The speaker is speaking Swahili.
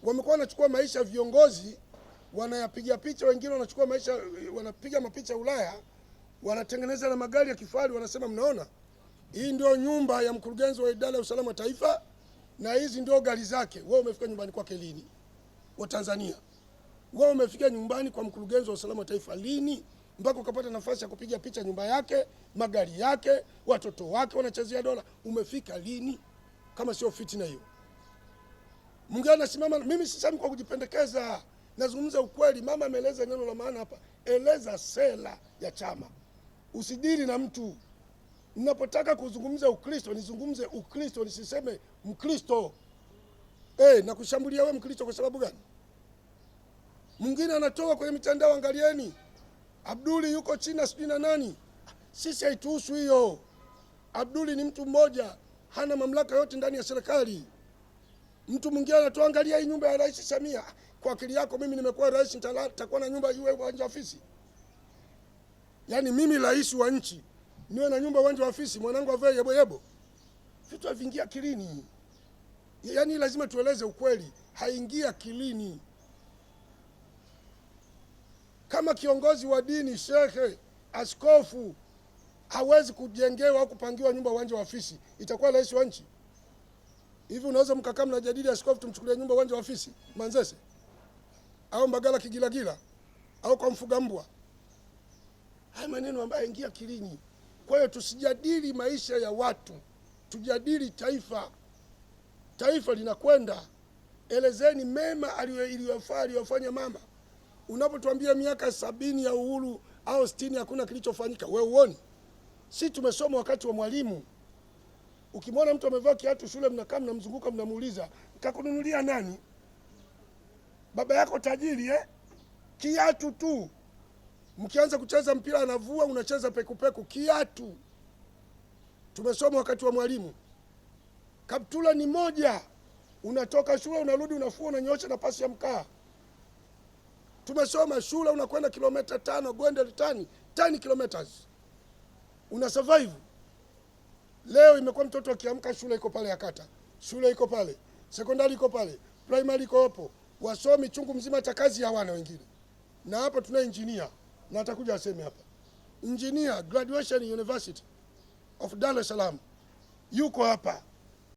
wamekuwa wanachukua maisha viongozi, wanayapiga picha, wengine wanachukua maisha, wanapiga mapicha Ulaya, wanatengeneza na magari ya kifahari, wanasema mnaona, hii ndio nyumba ya mkurugenzi wa idara ya usalama wa taifa na hizi ndio gari zake. Wewe umefika nyumbani kwake lini? Wa Tanzania. Wewe umefika nyumbani kwa mkurugenzi wa usalama wa taifa lini mpaka ukapata nafasi ya kupiga picha nyumba yake, magari yake, watoto wake wanachezea dola? Umefika lini kama sio fitina hiyo? Mwingine anasimama, mimi sisemi kwa kujipendekeza, nazungumza ukweli. Mama ameeleza neno la maana hapa, eleza sera ya chama. Usidili na mtu. Ninapotaka kuzungumza Ukristo, nizungumze Ukristo, nisiseme Mkristo. Na kushambulia wewe Mkristo kwa sababu gani? Mwingine anatoka kwenye mitandao, angalieni, Abduli yuko China sijui na nani. Sisi haituhusu hiyo. Abduli ni mtu mmoja, hana mamlaka yote ndani ya serikali. Mtu mwingine anatoa, angalia hii nyumba ya Rais Samia. Kwa akili yako mimi nimekuwa rais, nitakuwa na nyumba iwe uwanja wa ofisi? Yaani mimi rais wa nchi niwe na nyumba uwanja wa ofisi, mwanangu avae yebo yebo? Vitu haviingia akilini. Yaani lazima tueleze ukweli, haingia akilini. Kama kiongozi wa dini, shekhe, askofu hawezi kujengewa au kupangiwa nyumba uwanja wa ofisi, itakuwa rais wa nchi? Hivi unaweza mkakaa mnajadili askofu tumchukulie nyumba uwanja wa ofisi Manzese au Mbagala Kigilagila au kwa Mfuga Mbwa? Haya maneno ambayo yaingia akilini. Kwa hiyo tusijadili maisha ya watu, tujadili taifa. Taifa linakwenda. Elezeni mema aliyofanya mama. Unapotuambia miaka 70 ya uhuru au 60 hakuna kilichofanyika, wewe uone? Si tumesoma wakati wa Mwalimu. Ukimwona mtu amevaa kiatu shule, mnakaa mnamzunguka, mnamuuliza, "Kakununulia nani?" Baba yako tajiri Kiatu tu. Mkianza kucheza mpira anavua, unacheza pekupeku, kiatu. Tumesoma wakati wa Mwalimu. Kaptula ni moja. Unatoka shule unarudi unafua unanyosha na pasi ya mkaa. Tumesoma shule unakwenda kilomita 5 gwende litani 10 kilometers. Una survive. Leo imekuwa mtoto akiamka shule iko pale ya kata. Shule iko pale. Sekondari iko pale. Primary iko hapo. Wasomi chungu mzima, hata kazi hawana wengine. Na hapa tuna engineer, na atakuja aseme hapa. Engineer graduation University of Dar es Salaam yuko hapa.